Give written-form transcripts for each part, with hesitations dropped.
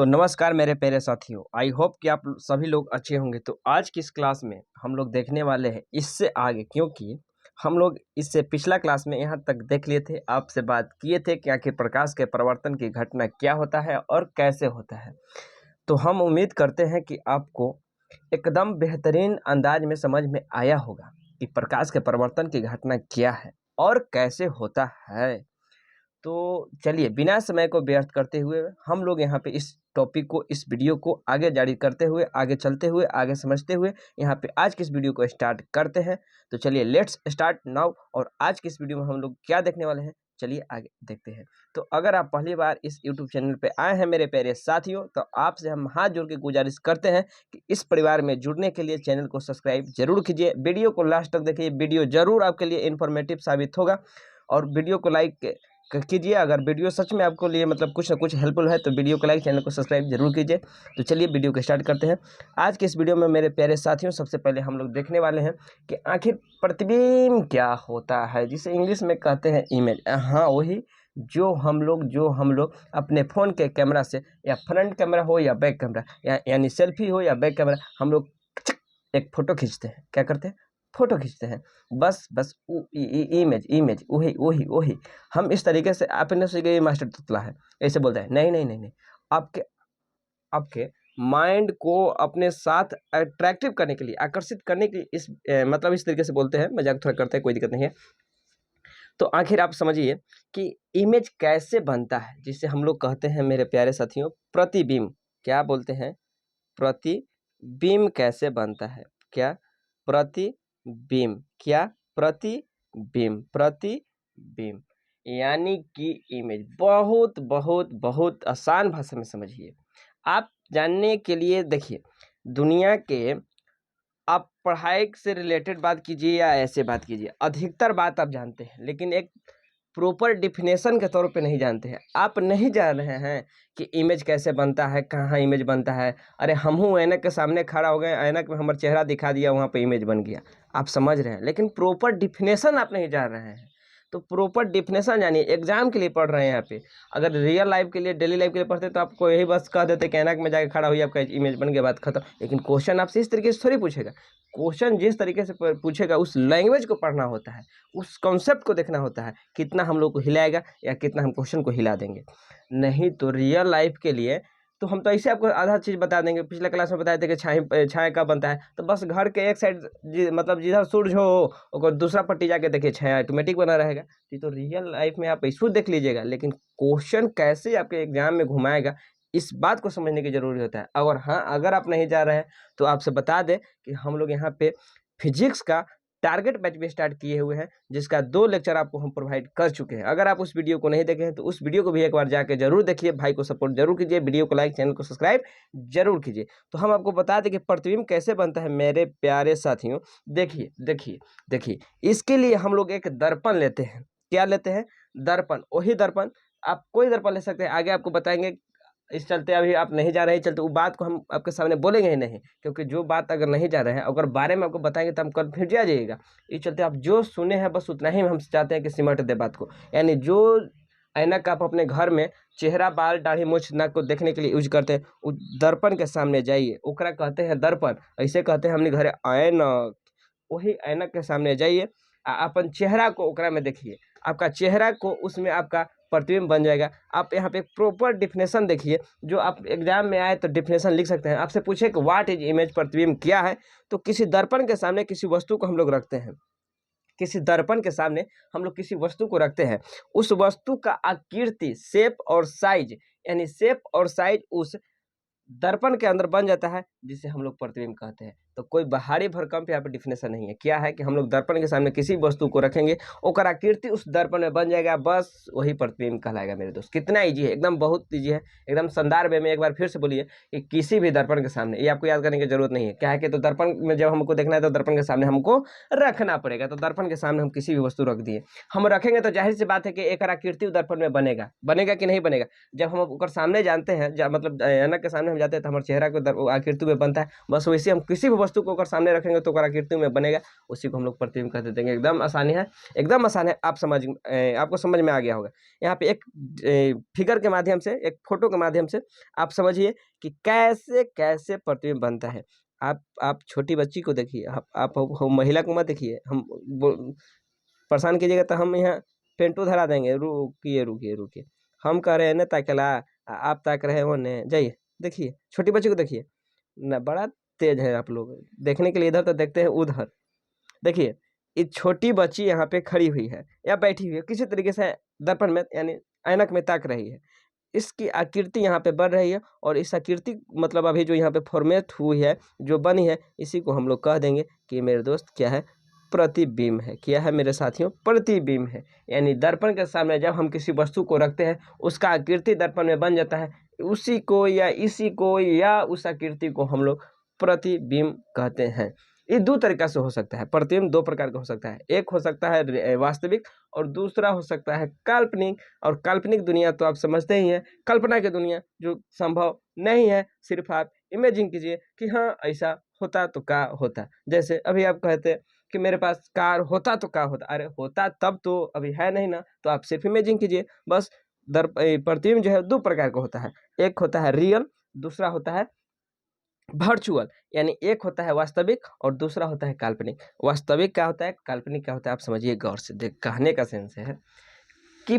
तो नमस्कार मेरे प्यारे साथियों, आई होप कि आप सभी लोग अच्छे होंगे। तो आज की इस क्लास में हम लोग देखने वाले हैं इससे आगे, क्योंकि हम लोग इससे पिछला क्लास में यहाँ तक देख लिए थे, आपसे बात किए थे कि आखिर प्रकाश के परिवर्तन की घटना क्या होता है और कैसे होता है। तो हम उम्मीद करते हैं कि आपको एकदम बेहतरीन अंदाज में समझ में आया होगा कि प्रकाश के परिवर्तन की घटना क्या है और कैसे होता है। तो चलिए बिना समय को व्यर्थ करते हुए हम लोग यहाँ पे इस टॉपिक को, इस वीडियो को आगे जारी करते हुए, आगे चलते हुए, आगे समझते हुए यहाँ पे आज की इस वीडियो को स्टार्ट करते हैं। तो चलिए लेट्स स्टार्ट नाउ। और आज की इस वीडियो में हम लोग क्या देखने वाले हैं, चलिए आगे देखते हैं। तो अगर आप पहली बार इस यूट्यूब चैनल पे आए हैं मेरे प्यारे साथियों, तो आपसे हम हाथ जोड़ के गुजारिश करते हैं कि इस परिवार में जुड़ने के लिए चैनल को सब्सक्राइब जरूर कीजिए। वीडियो को लास्ट तक देखिए, वीडियो जरूर आपके लिए इन्फॉर्मेटिव साबित होगा। और वीडियो को लाइक कीजिए। अगर वीडियो सच में आपको लिए मतलब कुछ ना कुछ हेल्पफुल है तो वीडियो को लाइक, चैनल को सब्सक्राइब जरूर कीजिए। तो चलिए वीडियो को स्टार्ट करते हैं। आज के इस वीडियो में मेरे प्यारे साथियों सबसे पहले हम लोग देखने वाले हैं कि आखिर प्रतिबिंब क्या होता है, जिसे इंग्लिश में कहते हैं इमेज। हाँ, वही जो हम लोग अपने फ़ोन के कैमरा से, या फ्रंट कैमरा हो या बैक कैमरा, यानी सेल्फी हो या बैक कैमरा, हम लोग एक फ़ोटो खींचते हैं। क्या करते हैं? फ़ोटो खींचते हैं। बस इमेज वही वही वही हम इस तरीके से, आपने सोचे ये मास्टर तुतला है, ऐसे बोलता है। नहीं नहीं नहीं नहीं, आपके आपके माइंड को अपने साथ अट्रैक्टिव करने के लिए, आकर्षित करने के लिए इस मतलब इस तरीके से बोलते हैं। मजाक थोड़ा करते हैं, कोई दिक्कत नहीं है। तो आखिर आप समझिए कि इमेज कैसे बनता है, जिसे हम लोग कहते हैं मेरे प्यारे साथियों प्रतिबिंब। क्या बोलते हैं? प्रतिबिंब कैसे बनता है? क्या? प्रतिबिंब। क्या? प्रतिबिंब यानी कि इमेज। बहुत बहुत बहुत आसान भाषा में समझिए। आप जानने के लिए देखिए, दुनिया के, आप पढ़ाई से रिलेटेड बात कीजिए या ऐसे बात कीजिए, अधिकतर बात आप जानते हैं, लेकिन एक प्रॉपर डिफिनेशन के तौर पे नहीं जानते हैं। आप नहीं जान रहे हैं कि इमेज कैसे बनता है, कहाँ इमेज बनता है। अरे हमहू ऐनक के सामने खड़ा हो गए, ऐनक में हमारा चेहरा दिखा दिया, वहाँ पे इमेज बन गया। आप समझ रहे हैं, लेकिन प्रॉपर डिफिनेशन आप नहीं जान रहे हैं। तो प्रॉपर डिफिनेशन जानिए। एग्जाम के लिए पढ़ रहे हैं यहाँ पे, अगर रियल लाइफ के लिए, डेली लाइफ के लिए पढ़ते तो आपको यही बस कह देते कि ऐनक में जाके खड़ा हुई, आपका इमेज बन गया, बात खत्म। लेकिन क्वेश्चन आपसे इस तरीके से थोड़ी पूछेगा। क्वेश्चन जिस तरीके से पूछेगा, उस लैंग्वेज को पढ़ना होता है, उस कॉन्सेप्ट को देखना होता है, कितना हम लोग को हिलाएगा या कितना हम क्वेश्चन को हिला देंगे। नहीं तो रियल लाइफ के लिए तो हम तो ऐसे आपको आधा चीज़ बता देंगे। पिछले क्लास में बताए थे कि छाया कब बनता है, तो बस घर के एक साइड मतलब जिधर सूरज हो और दूसरा पट्टी जाके देखिए, छाया ऑटोमेटिक बना रहेगा। ये तो रियल लाइफ में आप ऐसे देख लीजिएगा, लेकिन क्वेश्चन कैसे आपके एग्जाम में घुमाएगा, इस बात को समझने की जरूरी होता है। और हाँ, अगर आप नहीं जा रहे हैं तो आपसे बता दें कि हम लोग यहाँ पे फिजिक्स का टारगेट बैच भी स्टार्ट किए हुए हैं, जिसका 2 लेक्चर आपको हम प्रोवाइड कर चुके हैं। अगर आप उस वीडियो को नहीं देखे हैं तो उस वीडियो को भी एक बार जाके जरूर देखिए। भाई को सपोर्ट जरूर कीजिए, वीडियो को लाइक, चैनल को सब्सक्राइब जरूर कीजिए। तो हम आपको बता दें कि प्रतिबिंब कैसे बनता है मेरे प्यारे साथियों। देखिए देखिए देखिए, इसके लिए हम लोग एक दर्पण लेते हैं। क्या लेते हैं? दर्पण। वही दर्पण, आप कोई दर्पण ले सकते हैं, आगे आपको बताएंगे। इस चलते अभी आप नहीं जा रहे हैं, चलते वो बात को हम आपके सामने बोलेंगे ही नहीं, क्योंकि जो बात अगर नहीं जा रहे हैं, अगर बारे में आपको बताएंगे तो हम कन्फ्यूज आ जाइएगा। इस चलते आप जो सुने हैं बस उतना ही हम चाहते हैं कि सिमट दे बात को। यानी जो ऐनक आप अपने घर में चेहरा, बाल, दाढ़ी, मूछ, नाक को देखने के लिए यूज करते हैं, उस दर्पण के सामने जाइए, ओकरा कहते हैं दर्पण। ऐसे कहते हैं हमने घरे ऐनक। वही ऐनक के सामने जाइए, अपन चेहरा को ओकरा में देखिए, आपका चेहरा को उसमें आपका प्रतिबिंब बन जाएगा। आप यहाँ पे प्रॉपर डिफिनेशन देखिए, जो आप एग्जाम में आए तो डिफिनेशन लिख सकते हैं। आपसे पूछे कि व्हाट इज इमेज, प्रतिबिंब क्या है, तो किसी दर्पण के सामने किसी वस्तु को हम लोग रखते हैं। किसी दर्पण के सामने हम लोग किसी वस्तु को रखते हैं। उस वस्तु का आकृति, शेप और साइज, यानी शेप और साइज उस दर्पण के अंदर बन जाता है, जिसे हम लोग प्रतिबिंब कहते हैं। तो कोई बाहरी भरकम पे यहाँ पे डिफिनेशन नहीं है। क्या है कि हम लोग दर्पण के सामने किसी वस्तु को रखेंगे, ओकर आकृति उस दर्पण में बन जाएगा, बस वही प्रतिबिंब कहलाएगा मेरे दोस्त। कितना ईजी है, एकदम बहुत ईजी है, एकदम शानदार वे में। एक बार फिर से बोलिए कि किसी भी दर्पण के सामने, ये आपको याद करने की जरूरत नहीं है। क्या है कि तो दर्पण में जब हमको देखना है तो दर्पण के सामने हमको रखना पड़ेगा। तो दर्पण के सामने हम किसी भी वस्तु रख दिए, हम रखेंगे तो जाहिर सी बात है कि एक आकृति दर्पण में बनेगा। बनेगा कि नहीं बनेगा? जब हम ओकर सामने जानते हैं, मतलब ऐनक के सामने हम जाते हैं तो हमारे चेहरा को आकृति में बनता है। बस वैसे हम किसी भी वस्तु को अगर सामने रखेंगे तो आकृति में बनेगा, उसी को हम लोग प्रतिबिंब कहते देंगे। एकदम आसानी है, एकदम आसान है, आपको समझ में आ गया होगा। यहाँ पे एक फिगर के माध्यम से, एक फोटो के माध्यम से आप समझिए कि कैसे कैसे प्रतिबिंब बनता है। आप छोटी बच्ची को देखिए, आप महिला को मत देखिए, परेशान कीजिएगा तो हम यहाँ पेंटू धरा देंगे। रुकिए रुकिए रुकिए, हम कह रहे हैं ना ताकला, आप ताक रहे हो ने, जाइए देखिए छोटी बच्ची को देखिए ना, बड़ा तेज है आप लोग देखने के लिए, इधर तो देखते हैं उधर। देखिए ये छोटी बच्ची यहाँ पे खड़ी हुई है या बैठी हुई है, किसी तरीके से दर्पण में यानी ऐनक में ताक रही है। इसकी आकृति यहाँ पे बन रही है, और इस आकृति मतलब अभी जो यहाँ पे फॉर्मेट हुई है, जो बनी है, इसी को हम लोग कह देंगे कि मेरे दोस्त क्या है, प्रतिबिंब है। क्या है मेरे साथियों, प्रतिबिंब है। यानी दर्पण के सामने जब हम किसी वस्तु को रखते हैं, उसका आकृति दर्पण में बन जाता है, उसी को या इसी को या उस आकृति को हम लोग प्रतिबिंब कहते हैं। ये दो तरीका से हो सकता है, प्रतिबिंब दो प्रकार का हो सकता है। एक हो सकता है वास्तविक, और दूसरा हो सकता है काल्पनिक। और काल्पनिक दुनिया तो आप समझते ही हैं, कल्पना की दुनिया जो संभव नहीं है, सिर्फ आप इमेजिन कीजिए कि हाँ ऐसा होता तो क्या होता। जैसे अभी आप कहते कि मेरे पास कार होता तो क्या होता, अरे होता तब तो अभी है नहीं ना, तो आप सिर्फ इमेजिन कीजिए बस। प्रतिबिंब जो है दो प्रकार का होता है, एक होता है रियल, दूसरा होता है वर्चुअल। यानी एक होता है वास्तविक और दूसरा होता है काल्पनिक। वास्तविक क्या होता है, काल्पनिक क्या होता है, आप समझिए गौर से। देख, कहने का सेंस है कि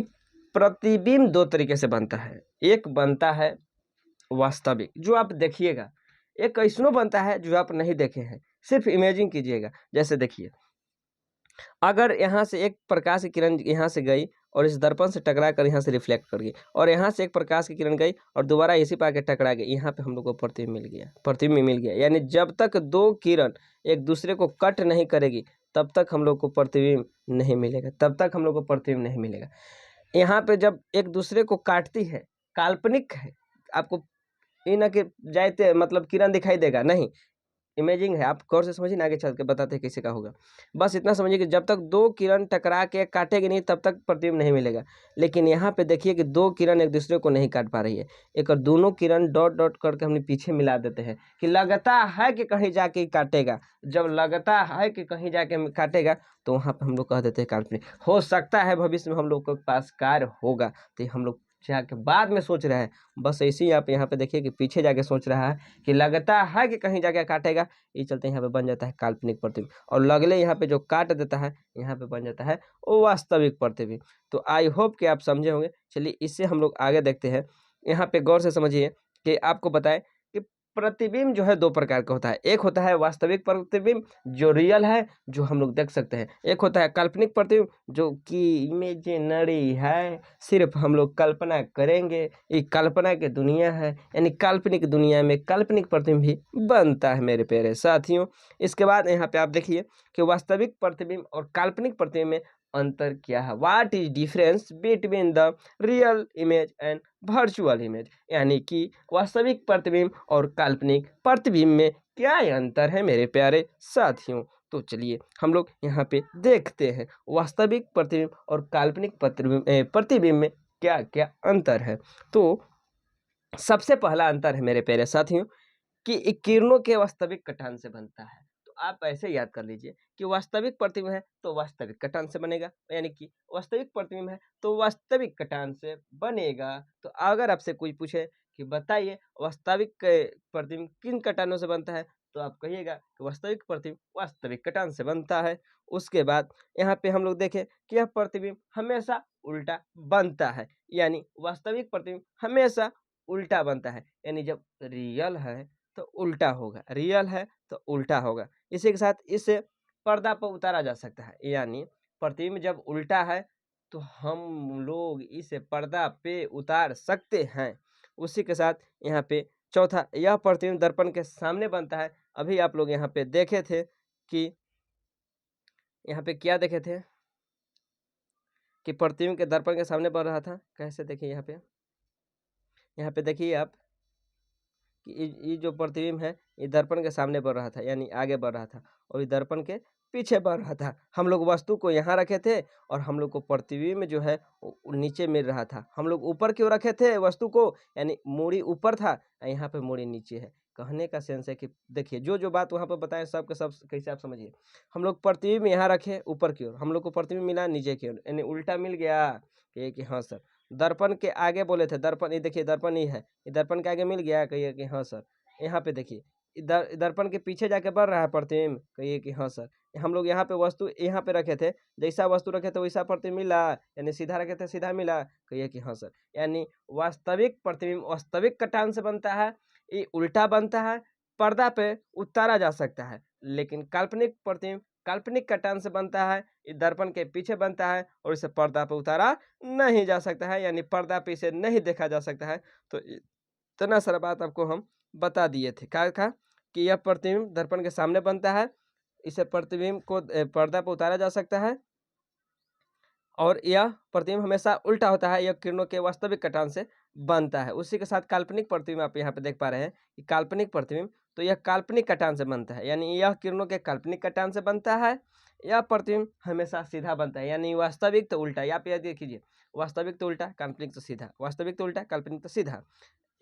प्रतिबिंब दो तरीके से बनता है। एक बनता है वास्तविक, जो आप देखिएगा, एक ऐसनो बनता है जो आप नहीं देखे हैं, सिर्फ इमेजिन कीजिएगा। जैसे देखिए, अगर यहाँ से एक प्रकाश की किरण यहाँ से गई और इस दर्पण से टकरा कर यहाँ से रिफ्लेक्ट कर गई, और यहाँ से एक प्रकाश की किरण गई और दोबारा इसी पर आके टकरा गई, यहाँ पे हम लोग को प्रतिबिंब मिल गया, प्रतिबिंब मिल गया। यानी जब तक दो किरण एक दूसरे को कट नहीं करेगी तब तक हम लोग को प्रतिबिंब नहीं मिलेगा, तब तक हम लोग को प्रतिबिंब नहीं मिलेगा। यहाँ पे जब एक दूसरे को काटती है, काल्पनिक है, आपको ये ना कि जाते मतलब किरण दिखाई देगा, नहीं, इमेजिंग है। आप गौर से समझिए ना, आगे चल के बताते हैं कैसे का होगा। बस इतना समझिए कि जब तक दो किरण टकरा के काटेगी नहीं तब तक प्रतिबिंब नहीं मिलेगा। लेकिन यहाँ पे देखिए कि दो किरण एक दूसरे को नहीं काट पा रही है, एक और दोनों किरण डॉट डॉट करके हमने पीछे मिला देते हैं कि लगता है कि कहीं जाके काटेगा। जब लगता है कि कहीं जाके काटेगा तो वहाँ पे हम लोग कह देते हैं काल्पनिक। हो सकता है भविष्य में हम लोग के पास कार्य होगा, तो हम लोग जाके बाद में सोच रहे हैं, बस ऐसे ही आप यहाँ पे देखिए कि पीछे जाके सोच रहा है कि लगता है कि कहीं जाके काटेगा, ये चलते यहाँ पे बन जाता है काल्पनिक प्रतिबिंब। और लगले यहाँ पे जो काट देता है यहाँ पे बन जाता है वो वास्तविक प्रतिबिंब। तो आई होप कि आप समझे होंगे। चलिए इससे हम लोग आगे देखते हैं। यहाँ पे गौर से समझिए कि आपको बताएं कि प्रतिबिंब जो है दो प्रकार का होता है। एक होता है वास्तविक प्रतिबिंब जो रियल है, जो हम लोग देख सकते हैं। एक होता है काल्पनिक प्रतिबिंब जो कि इमेजिनरी है, सिर्फ हम लोग कल्पना करेंगे, ये कल्पना की दुनिया है। यानी काल्पनिक दुनिया में काल्पनिक प्रतिबिंब भी बनता है मेरे प्यारे साथियों। इसके बाद यहाँ पे आप देखिए कि वास्तविक प्रतिबिंब और काल्पनिक प्रतिबिंब में अंतर क्या है। What is difference between the real image and virtual image. यानी कि वास्तविक प्रतिबिंब और काल्पनिक प्रतिबिंब में क्या अंतर है मेरे प्यारे साथियों। तो चलिए हम लोग यहाँ पे देखते हैं वास्तविक प्रतिबिंब और काल्पनिक प्रतिबिंब में क्या क्या अंतर है। तो सबसे पहला अंतर है मेरे प्यारे साथियों कि किरणों के वास्तविक कटान से बनता है। तो आप ऐसे याद कर लीजिए कि वास्तविक प्रतिबिंब है तो वास्तविक कटान से बनेगा, यानी कि वास्तविक प्रतिबिंब है तो वास्तविक कटान से बनेगा। तो अगर आपसे कोई पूछे कि बताइए वास्तविक प्रतिबिंब किन कटानों से बनता है, तो आप कहिएगा कि वास्तविक प्रतिबिंब वास्तविक कटान से बनता है। उसके बाद यहाँ पे हम लोग देखें कि यह प्रतिबिंब हमेशा उल्टा बनता है, यानी वास्तविक प्रतिबिंब हमेशा उल्टा बनता है। यानी जब रियल है तो उल्टा होगा, रियल है तो उल्टा होगा। इसी के साथ इसे पर्दा पर उतारा जा सकता है, यानी प्रतिबिंब जब उल्टा है तो हम लोग इसे पर्दा पे उतार सकते हैं। उसी के साथ यहाँ पे चौथा, यह प्रतिबिंब दर्पण के सामने बनता है। अभी आप लोग यहाँ पे देखे थे कि यहाँ पे क्या देखे थे कि प्रतिबिंब के दर्पण के सामने बन रहा था। कैसे देखिए यहाँ पे देखिए आप कि ये जो प्रतिबिंब है ये दर्पण के सामने बढ़ रहा था, यानी आगे बढ़ रहा था, और ये दर्पण के पीछे बढ़ रहा था। हम लोग वस्तु को यहाँ रखे थे और हम लोग को पृथ्वी में जो है वो नीचे मिल रहा था। हम लोग ऊपर क्यों रखे थे वस्तु को, यानी मूड़ी ऊपर था, यहाँ पे मूड़ी नीचे है। कहने का सेंस है कि देखिए जो बात वहाँ पर बताए सब के सब कैसे आप समझिए। हम लोग पृथ्वी में यहाँ रखे ऊपर की ओर, हम लोग को पृथ्वी मिला नीचे की ओर, यानी उल्टा मिल गया। कहिए कि हाँ सर। दर्पण के आगे बोले थे, दर्पण ये देखिए दर्पण ही है, ये दर्पण के आगे मिल गया, कहिए कि हाँ सर। यहाँ पे देखिए दर्पण के पीछे जाके बढ़ रहा है प्रतिबिंब, कहिए कि हाँ सर। हम लोग यहाँ पे वस्तु यहाँ पे रखे थे, जैसा वस्तु रखे थे वैसा प्रतिबिंब मिला, यानी सीधा रखे थे सीधा मिला, कहिए कि हाँ सर। यानी वास्तविक प्रतिबिंब वास्तविक कटान से बनता है, ये उल्टा बनता है, पर्दा पे उतारा जा सकता है। लेकिन काल्पनिक प्रतिबिंब काल्पनिक कटान से बनता है, ये दर्पण के पीछे बनता है और इसे पर्दा पे उतारा नहीं जा सकता है, यानी पर्दा पे इसे नहीं देखा जा सकता है। तो इतना सारा बात आपको हम बता दिए थे। क्या था कि यह प्रतिबिंब दर्पण के सामने बनता है, इसे प्रतिबिंब को पर्दा पर उतारा जा सकता है, और यह प्रतिबिंब हमेशा उल्टा होता है, यह किरणों के वास्तविक कटान से बनता है। उसी के साथ काल्पनिक प्रतिबिंब आप यहाँ पे देख पा रहे हैं कि काल्पनिक प्रतिबिंब तो यह काल्पनिक कटान से बनता है, यानी यह किरणों के काल्पनिक कटान से बनता है। यह प्रतिबिंब हमेशा सीधा बनता है, यानी वास्तविक तो उल्टा। आप यह देखिए, वास्तविक तो उल्टा, काल्पनिक तो सीधा, वास्तविक तो उल्टा, काल्पनिक तो सीधा।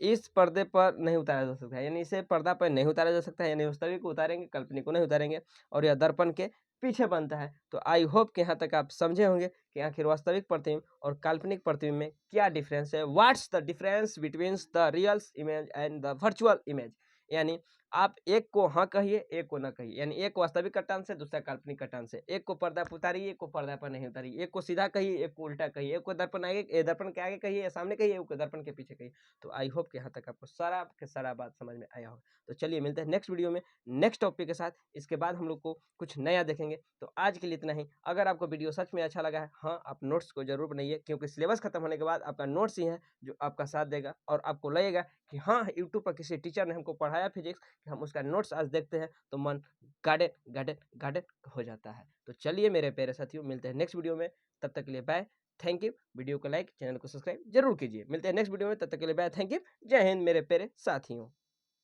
इस पर्दे पर नहीं उतारा जा सकता है, यानी इसे पर्दा पर नहीं उतारा जा सकता है, यानी वास्तविक को उतारेंगे काल्पनिक को नहीं उतारेंगे, और यह दर्पण के पीछे बनता है। तो आई होप कि यहाँ तक आप समझे होंगे कि आखिर वास्तविक प्रतिबिंब और काल्पनिक प्रतिबिंब में क्या डिफरेंस है। What's the difference between the real image and the virtual image. यानी आप एक को हाँ कहिए, एक को ना कहिए, यानी एक वास्तविक कटान से, दूसरा काल्पनिक कटान से। एक को पर्दा पर उतारिए, एक को पर्दा पर नहीं उतारिए, एक को सीधा कहिए, एक को उल्टा कहिए, एक को दर्पण के आगे कहिए या सामने कहिए, एक को दर्पण के पीछे कहिए। तो आई होप कि यहाँ तक आपको सारा के सारा बात समझ में आया हो। तो चलिए मिलते हैं नेक्स्ट वीडियो में नेक्स्ट टॉपिक के साथ। इसके बाद हम लोग को कुछ नया देखेंगे। तो आज के लिए इतना ही। अगर आपको वीडियो सच में अच्छा लगा है, हाँ आप नोट्स को जरूर बनाइए, क्योंकि सिलेबस खत्म होने के बाद आपका नोट्स ही है जो आपका साथ देगा, और आपको लगेगा कि हाँ यूट्यूब पर किसी टीचर ने हमको पढ़ाया फिजिक्स, कि हम उसका नोट्स आज देखते हैं तो मन गार्डन गार्डन गार्डन हो जाता है। तो चलिए मेरे प्यारे साथियों, मिलते हैं नेक्स्ट वीडियो में। तब तक के लिए बाय, थैंक यू। वीडियो को लाइक, चैनल को सब्सक्राइब जरूर कीजिए। मिलते हैं नेक्स्ट वीडियो में, तब तक के लिए बाय, थैंक यू। जय हिंद मेरे प्यारे साथियों।